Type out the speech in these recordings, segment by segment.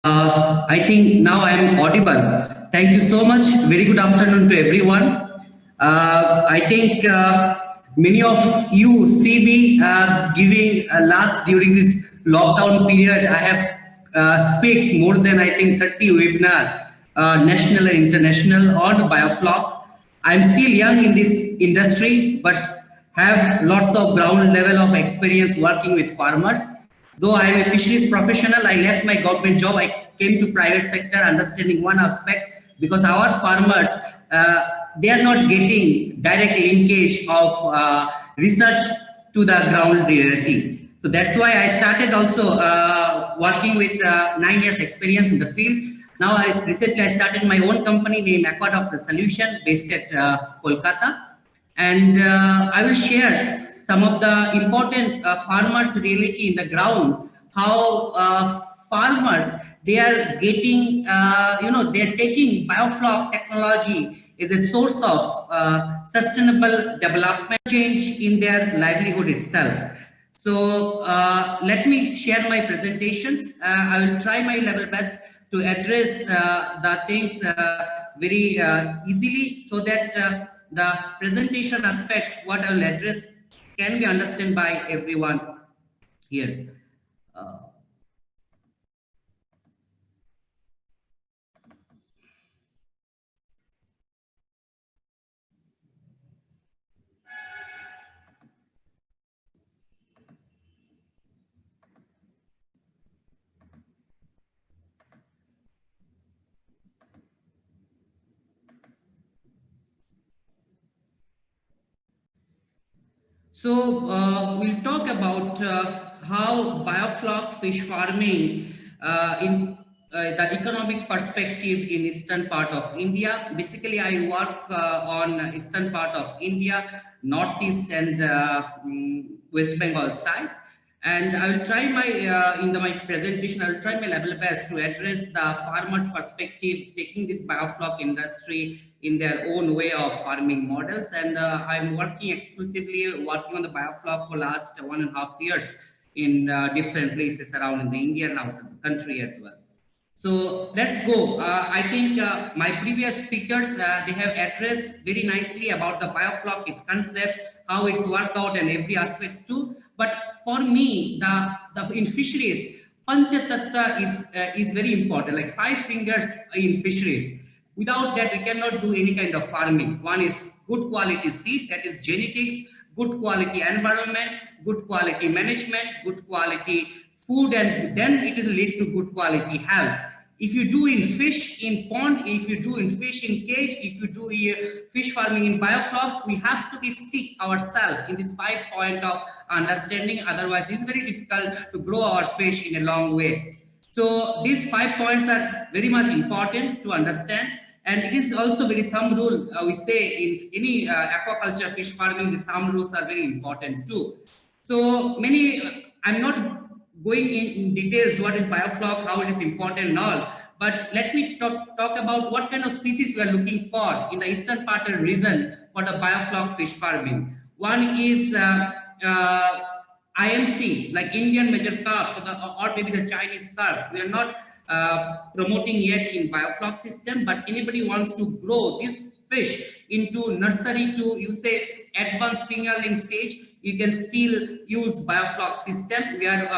I think now I am audible. Thank you so much. Very good afternoon to everyone. I think many of you see me giving last during this lockdown period. I have speak more than I think 30 webinar, national and international on Biofloc. I'm still young in this industry, but have lots of ground level of experience working with farmers. Though I am a fisheries professional, I left my government job. I came to private sector, understanding one aspect because our farmers they are not getting direct linkage of research to the ground reality. So that's why I started also working with 9 years experience in the field. Now recently I started my own company named Aqua Solution based at Kolkata, and I will share some of the important farmers reality in the ground, how farmers they are getting, they are taking biofloc technology as a source of sustainable development change in their livelihood itself. So let me share my presentations. I will try my level best to address the things very easily so that the presentation aspects what I will address can be understood by everyone here. Uh, So we'll talk about how biofloc fish farming in the economic perspective in eastern part of India. Basically, I work on eastern part of India, northeast and West Bengal side. And I will try my my presentation. I will try my level best to address the farmers' perspective, taking this biofloc industry in their own way of farming models. And I'm working exclusively working on the biofloc for last 1.5 years in different places around in the India and outside the country as well. So let's go. I think my previous speakers, they have addressed very nicely about the biofloc its concept, how it's worked out and every aspects too. But for me, the in fisheries, Panchatattva is very important, like 5 fingers in fisheries. Without that, we cannot do any kind of farming. One is good quality seed, that is genetics, good quality environment, good quality management, good quality food, and then it will lead to good quality health. If you do in fish in pond, if you do in fish in cage, if you do fish farming in biofloc, we have to be stick ourselves in this 5 point of understanding. Otherwise, it's very difficult to grow our fish in a long way. So these 5 points are very much important to understand. And it is also very thumb rule. We say in any aquaculture fish farming, the thumb rules are very important too. So many, I'm not going in details what is biofloc, how it is important and all. But let me talk about what kind of species we are looking for in the eastern part of the region for the biofloc fish farming. One is IMC, like Indian major carps, or maybe the Chinese carps. We are not promoting yet in biofloc system, but anybody wants to grow this fish into nursery to, you say, advanced fingerling stage, you can still use biofloc system. We are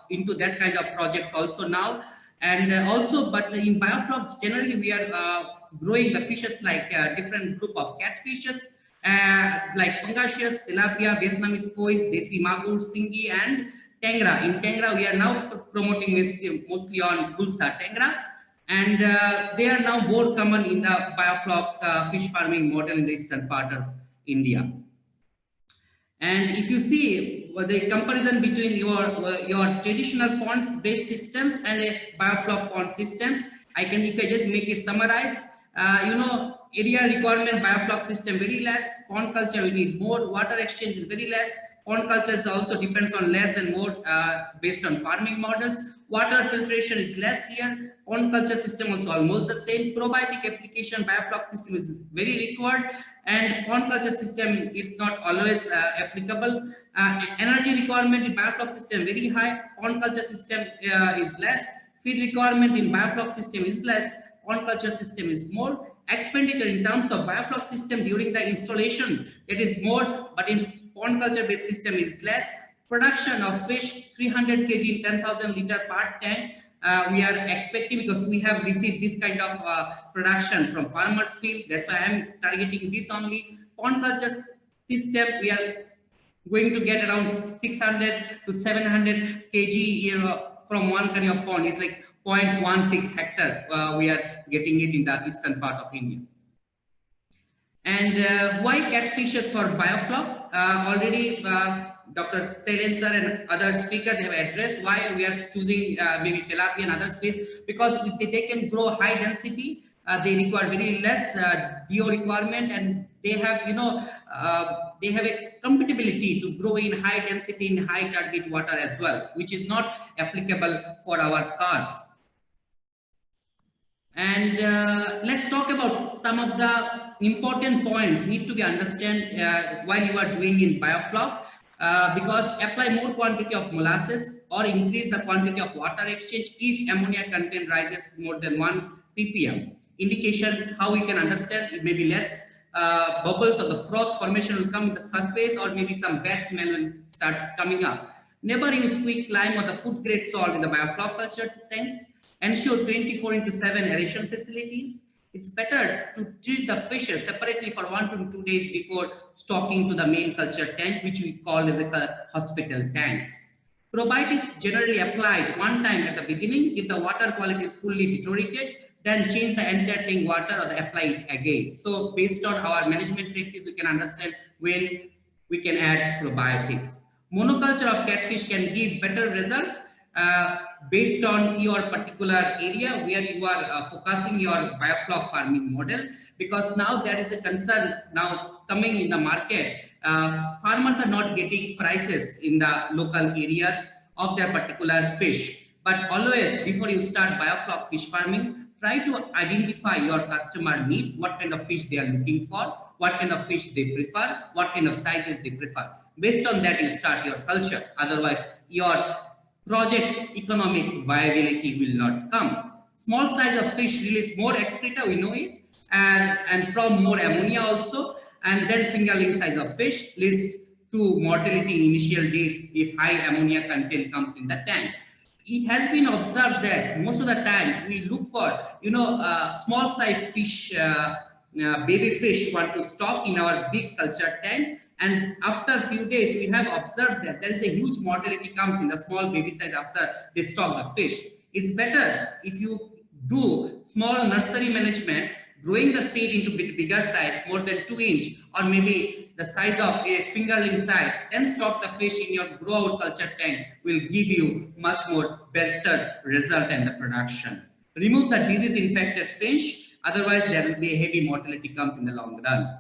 into that kind of projects also now. And also, but in biofloc, generally we are growing the fishes like different group of catfishes, like pangasius, tilapia, Vietnamese koi, desi magur, singi, and Tangra. In Tangra, we are now promoting mostly on Bulsa Tangra, and they are now more common in the biofloc fish farming model in the eastern part of India. And if you see the comparison between your traditional ponds based systems and a biofloc pond systems, I can, if I just make it summarized, area requirement biofloc system very less, pond culture we need more, water exchange is very less, pond culture also depends on less and more based on farming models. Water filtration is less here. Pond culture system also almost the same. Probiotic application biofloc system is very required, and pond culture system it's not always applicable. Energy requirement in biofloc system very high. Pond culture system is less. Feed requirement in biofloc system is less, pond culture system is more. Expenditure in terms of biofloc system during the installation, that is more, but in pond culture based system is less. Production of fish 300 kg in 10,000 liter per tank. We are expecting, because we have received this kind of production from farmers field. That's why I am targeting this only. Pond culture system, we are going to get around 600 to 700 kg from one kind of pond. It's like 0.16 hectare. We are getting it in the eastern part of India. And why catfishes for biofloc? Already Dr. Sailen sir and other speakers have addressed why we are choosing maybe tilapia and other space, because they can grow high density. They require very less DO requirement, and they have, they have a compatibility to grow in high density in high turbid water as well, which is not applicable for our carps. And let's talk about some of the important points need to be understand while you are doing in biofloc. Because apply more quantity of molasses or increase the quantity of water exchange if ammonia content rises more than 1 ppm. Indication how we can understand, it may be less bubbles or the froth formation will come in the surface, or maybe some bad smell will start coming up. Never use quick lime or the food grade salt in the biofloc culture tanks. Ensure 24/7 aeration facilities. It's better to treat the fishes separately for 1 to 2 days before stocking to the main culture tank, which we call as a hospital tanks. Probiotics generally applied one time at the beginning. If the water quality is fully deteriorated, then change the entire tank water or apply it again. So based on our management practice, we can understand when we can add probiotics. Monoculture of catfish can give better result based on your particular area where you are focusing your biofloc farming model, because now there is a concern now coming in the market. Farmers are not getting prices in the local areas of their particular fish. But always, before you start biofloc fish farming, try to identify your customer need, what kind of fish they are looking for, what kind of fish they prefer, what kind of sizes they prefer. Based on that, you start your culture. Otherwise, your project economic viability will not come. Small size of fish release more excreta, we know it, and from more ammonia also, and then fingerling size of fish leads to mortality in initial days if high ammonia content comes in the tank. It has been observed that most of the time we look for, small size fish, baby fish want to stock in our big culture tank, and after a few days we have observed that there is a huge mortality comes in the small baby size after they stock the fish. It's better if you do small nursery management, growing the seed into bit bigger size, more than 2 inch, or maybe the size of a fingerling size, then stock the fish in your grow out culture tank will give you much more better result in the production. Remove the disease infected fish, otherwise there will be a heavy mortality comes in the long run.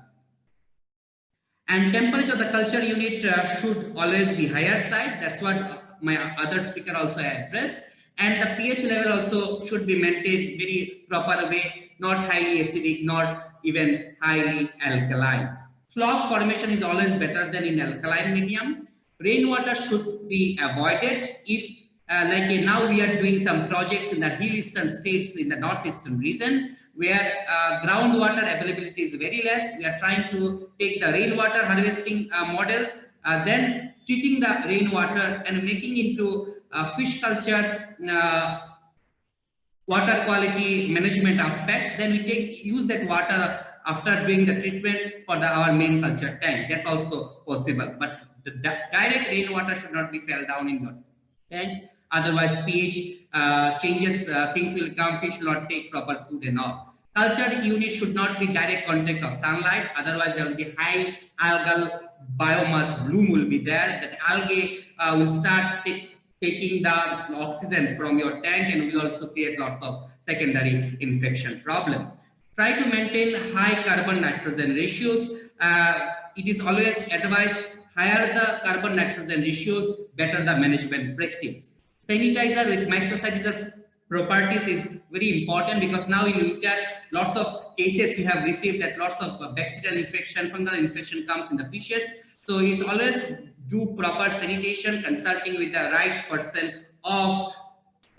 And temperature of the culture unit should always be higher side. That's what my other speaker also addressed. And the pH level also should be maintained very proper way, not highly acidic, not even highly alkaline. Floc formation is always better than in alkaline medium. Rainwater should be avoided if now we are doing some projects in the hill eastern states in the northeastern region, where groundwater availability is very less. We are trying to take the rainwater harvesting model, then treating the rainwater and making into fish culture water quality management aspects. Then we use that water after doing the treatment for our main culture tank. That's also possible, but the direct rainwater should not be fell down in your tank. Otherwise, pH changes, things will come, fish will not take proper food and all. Cultured unit should not be direct contact of sunlight. Otherwise, there will be high algal biomass bloom will be there. That algae will start taking the oxygen from your tank and will also create lots of secondary infection problem. Try to maintain high carbon nitrogen ratios. It is always advised higher the carbon nitrogen ratios, better the management practice. Sanitizer with microsanitizer properties is very important, because now in winter lots of cases we have received that lots of bacterial infection, fungal infection comes in the fishes. So it's always do proper sanitation, consulting with the right person of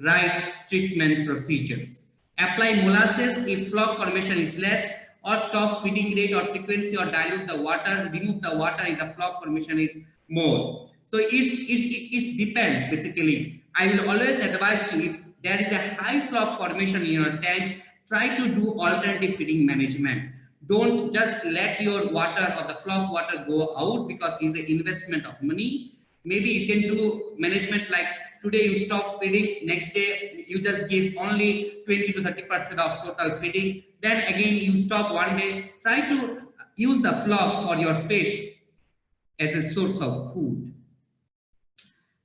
right treatment procedures. Apply molasses if flock formation is less, or stop feeding rate or frequency, or dilute the water, remove the water if the flock formation is more. So it depends basically. I will always advise you, if there is a high flock formation in your tank, try to do alternative feeding management. Don't just let your water or the flock water go out, because it's an investment of money. Maybe you can do management like today you stop feeding, next day you just give only 20 to 30% of total feeding. Then again you stop one day. Try to use the flock for your fish as a source of food.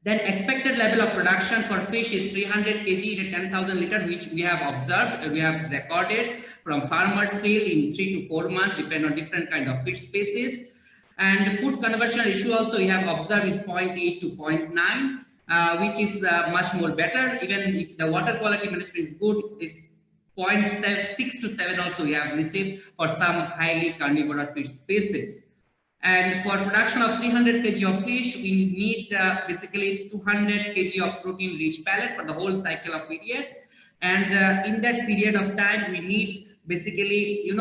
Then expected level of production for fish is 300 kg in a 10,000 liter, which we have observed, we have recorded from farmers field in 3 to 4 months, depend on different kind of fish species. And food conversion ratio also we have observed is 0.8 to 0.9, which is much more better. Even if the water quality management is good, is 0.6 to 7 also we have received for some highly carnivorous fish species. And for production of 300 kg of fish, we need basically 200 kg of protein rich pellet for the whole cycle of period. And in that period of time, we need basically,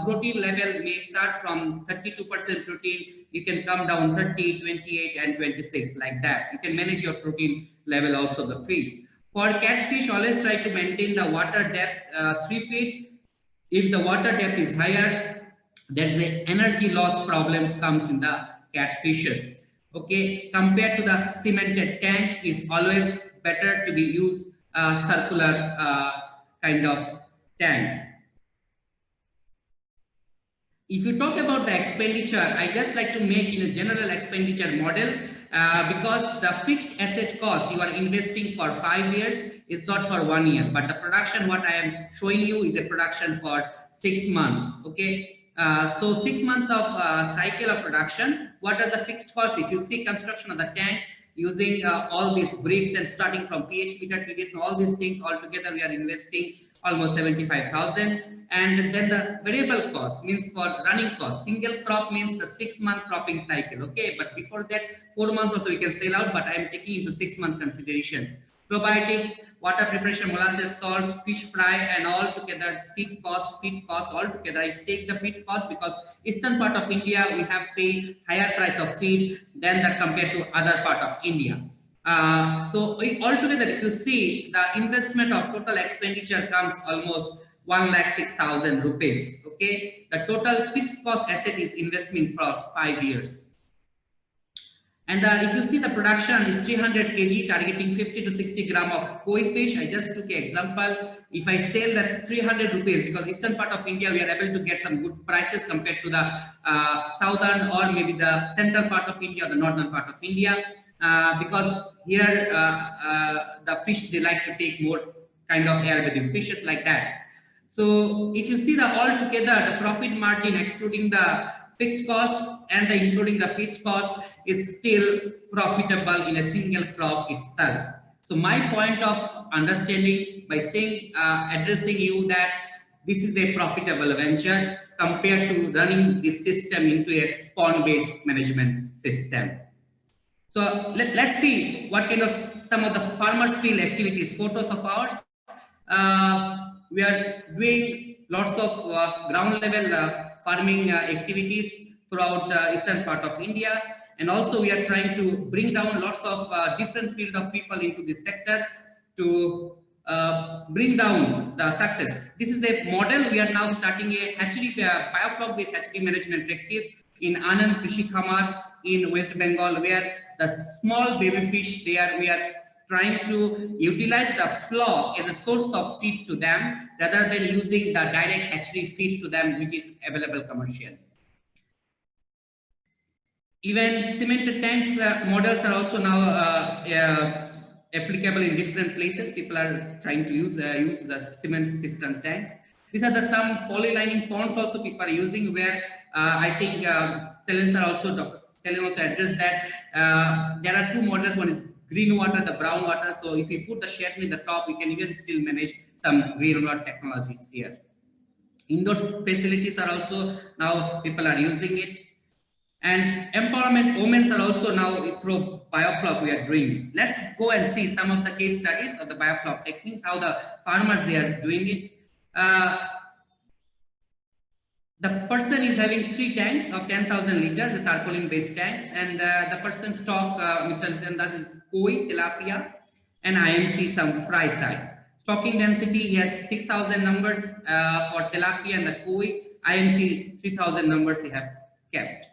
protein level may start from 32% protein. You can come down 30, 28, and 26 like that. You can manage your protein level also the feed. For catfish, always try to maintain the water depth 3 feet. If the water depth is higher, there's a energy loss problems comes in the catfishes. Okay, compared to the cemented tank, is always better to be used circular kind of tanks. If you talk about the expenditure, I just like to make in a general expenditure model, because the fixed asset cost you are investing for 5 years is not for 1 year, but the production what I am showing you is a production for 6 months. Okay, so 6 months of cycle of production. What are the fixed costs? If you see construction of the tank using all these bricks and starting from pH meter, TDS, and all these things all together, we are investing almost 75,000. And then the variable cost means for running cost. Single crop means the 6-month cropping cycle. Okay, but before that 4 months also we can sell out, but I am taking into 6-month considerations. Probiotics, water preparation, molasses, salt, fish fry, and all together, seed cost, feed cost, all together. I take the feed cost because eastern part of India we have paid higher price of feed than the compared to other part of India. So altogether, if you see, the investment of total expenditure comes almost 1,06,000 rupees. Okay, the total fixed cost asset is investment for 5 years. And if you see, the production is 300 kg, targeting 50 to 60 gram of koi fish. I just took an example. If I sell that 300 rupees, because eastern part of India, we are able to get some good prices compared to the southern or maybe the central part of India, or the northern part of India, because here the fish, they like to take more kind of air-breathing fishes like that. So if you see the all together, the profit margin excluding the fixed cost and the including the fixed cost is still profitable in a single crop itself. So my point of understanding by saying, addressing you that this is a profitable venture compared to running this system into a pond-based management system. So let's see what kind of some of the farmers field activities, photos of ours. We are doing lots of ground level farming activities throughout eastern part of India, and also we are trying to bring down lots of different field of people into this sector to bring down the success. This is a model. We are now starting a hatchery, biofloc based hatchery management practice in Anand Krishi Khamar in West Bengal, where the small baby fish there, we are trying to utilize the flock as a source of feed to them rather than using the direct hatchery feed to them, which is available commercially. Even cemented tanks models are also now applicable in different places. People are trying to use the cement system tanks. These are the some polylining ponds also people are using, where I think Dr. Selen also addressed that there are two models. One is green water, the brown water. So if we put the shade in the top, we can even still manage some green water technologies here. Indoor facilities are also now people are using it. And empowerment movements are also now through biofloc we are doing. Let's go and see some of the case studies of the biofloc techniques, how the farmers they are doing it. The person is having 3 tanks of 10,000 liters, the tarpaulin based tanks, and the person stock, Mr. Nitandas, is koi, tilapia, and IMC some fry size. Stocking density, he has 6,000 numbers for tilapia and the koi, IMC 3,000 numbers he have kept.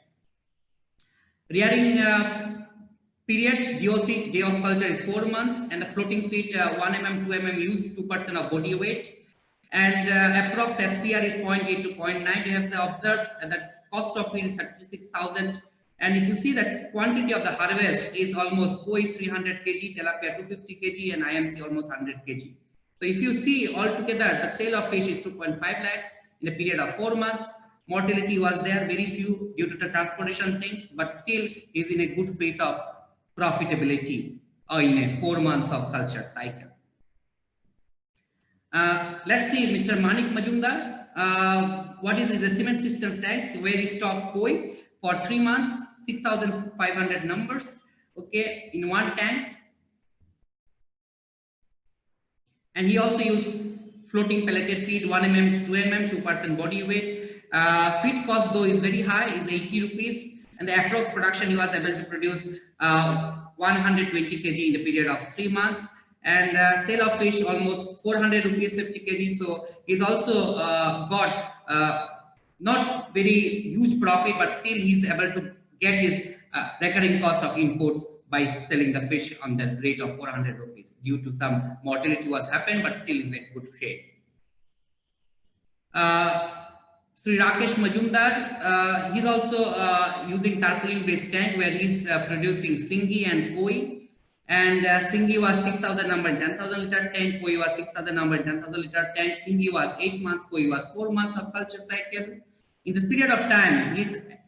Rearing period, DOC, day of culture, is 4 months, and the floating feed 1 mm, 2 mm use 2% of body weight. And approx FCR is 0.8 to 0.9. You have observed the cost of feed is 36,000. And if you see that quantity of the harvest is almost koi 300 kg, tilapia 250 kg, and IMC almost 100 kg. So if you see altogether, the sale of fish is 2.5 lakhs in a period of 4 months. Mortality was there, very few due to the transportation things, but still is in a good phase of profitability in a 4 months of culture cycle. Let's see Mr. Manik Majumdar. What is the cement system tanks where he stocked koi for 3 months, 6,500 numbers, okay, in 1 tank. And he also used floating pelleted feed 1 mm to 2 mm, 2% body weight. Feed cost though is very high, is 80 rupees, and the approx production he was able to produce 120 kg in the period of 3 months. And sale of fish almost 400 rupees 50 kg. So he's also got not very huge profit, but still he's able to get his recurring cost of imports by selling the fish on the rate of 400 rupees. Due to some mortality was happened, but still in a good shape. Sri Rakesh Majumdar, he's also using tarpaulin based tank where he's producing singi and koi. And singi was 6,000 number in 10,000 liter tank, koi was 6,000 number in 10,000 liter tank, singi was 8 months, koi was 4 months of culture cycle. In this period of time, his the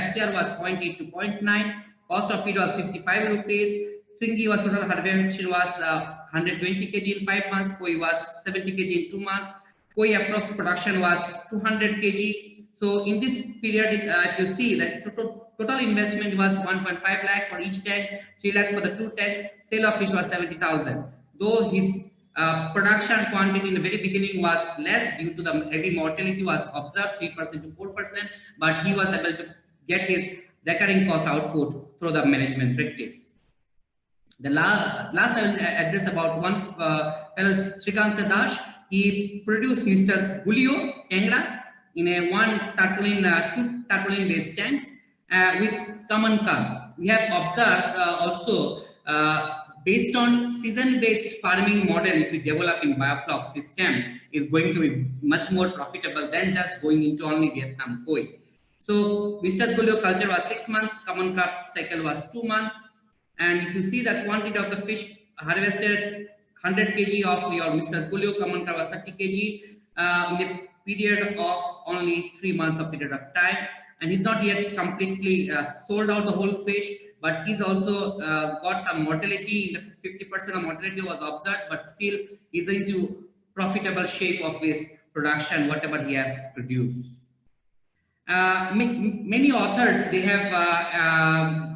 FCR was 0.8 to 0.9, cost of feed was 55 rupees, singi was total harvest was 120 kg in 5 months, koi was 70 kg in 2 months, koi approx production was 200 kg. So in this period, if you see that total investment was 1.5 lakh for each tank, 3 lakhs for the 2 tanks, sale of fish was 70,000. Though his production quantity in the very beginning was less due to the heavy mortality was observed 3% to 4%, but he was able to get his recurring cost output through the management practice. The last I will address about one fellow Srikanta Das. He produced Mr. Gulio Tengra in a 2 tarpaulin based tanks with common carb. We have observed also based on season based farming model, if we develop in biofloc system, is going to be much more profitable than just going into only Vietnam koi. So Mr. Gulio culture was 6 months, common carb cycle was 2 months. And if you see the quantity of the fish harvested, 100 kg of your Mr. Gulio common carb was 30 kg in a period of only 3 months of period of time. And he's not yet completely sold out the whole fish, but he's also got some mortality. 50% of mortality was observed, but still he's into profitable shape of his production, whatever he has produced. Many authors, they have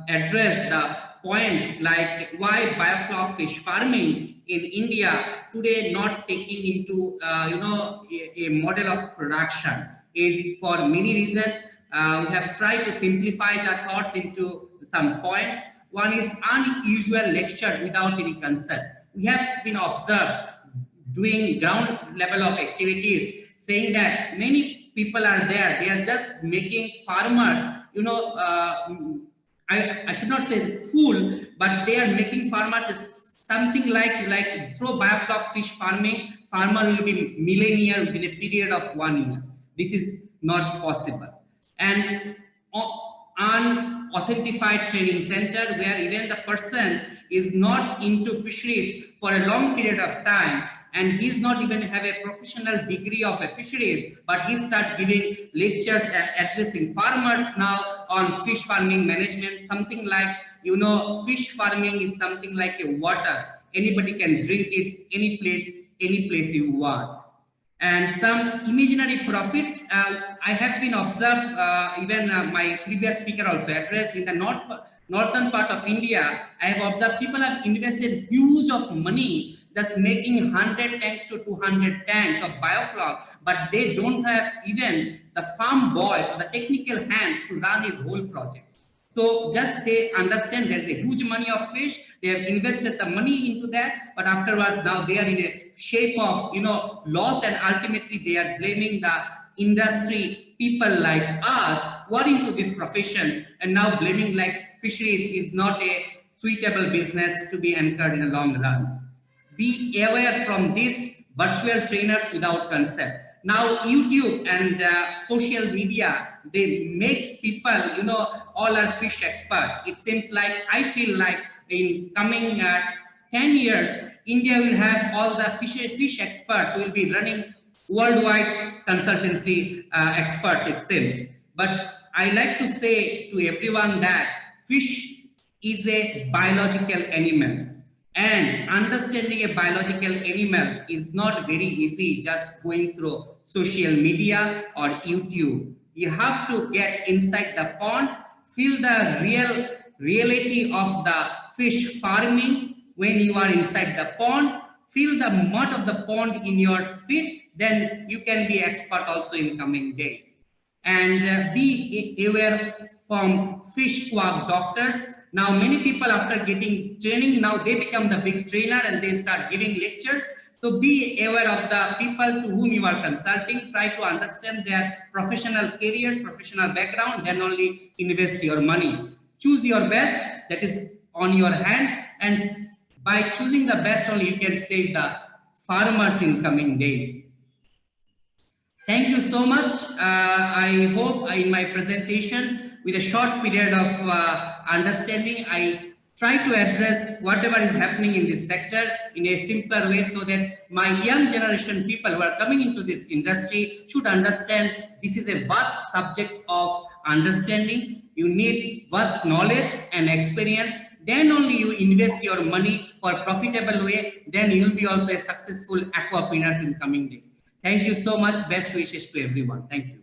addressed the point like why biofloc fish farming in India today not taking into a model of production is for many reasons. We have tried to simplify the thoughts into some points. One is unusual lecture without any concern. We have been observed doing ground level of activities, saying that many people are there, they are just making farmers, I should not say fool, but they are making farmers something like through biofloc fish farming, farmer will be millionaire within a period of 1 year. This is not possible. And unauthentified training center where even the person is not into fisheries for a long period of time, and he's not even have a professional degree of a fisheries, but he start giving lectures and addressing farmers now on fish farming management, something like, fish farming is something like a water. Anybody can drink it any place you want. And some imaginary profits, I have been observed, even my previous speaker also addressed in the northern part of India, I have observed people have invested huge of money just making 100 tanks to 200 tanks of biofloc, but they don't have even the farm boys or the technical hands to run this whole project. So just they understand there's a huge money of fish, they have invested the money into that, but afterwards now they are in a shape of loss, and ultimately they are blaming the industry people like us who are into these professions, and now blaming like fisheries is not a suitable business to be anchored in the long run. Be aware from these virtual trainers without consent. Now YouTube and social media, they make people all are fish expert. It seems like, I feel like in coming 10 years India will have all the fish experts who will be running worldwide consultancy experts, it seems. But I like to say to everyone that fish is a biological animal, and understanding a biological animals is not very easy just going through social media or YouTube. You have to get inside the pond, feel the reality of the fish farming when you are inside the pond, feel the mud of the pond in your feet, then you can be expert also in coming days. And be aware from fish quack doctors. Now many people after getting training, now they become the big trainer and they start giving lectures. So be aware of the people to whom you are consulting, try to understand their professional careers, professional background, then only invest your money. Choose your best, that is on your hand, and by choosing the best only you can save the farmers in coming days. Thank you so much. I hope in my presentation, with a short period of understanding, I try to address whatever is happening in this sector in a simpler way, so that my young generation people who are coming into this industry should understand this is a vast subject of understanding. You need vast knowledge and experience. Then only you invest your money for profitable way. Then you will be also a successful aquapreneur in coming days. Thank you so much. Best wishes to everyone. Thank you.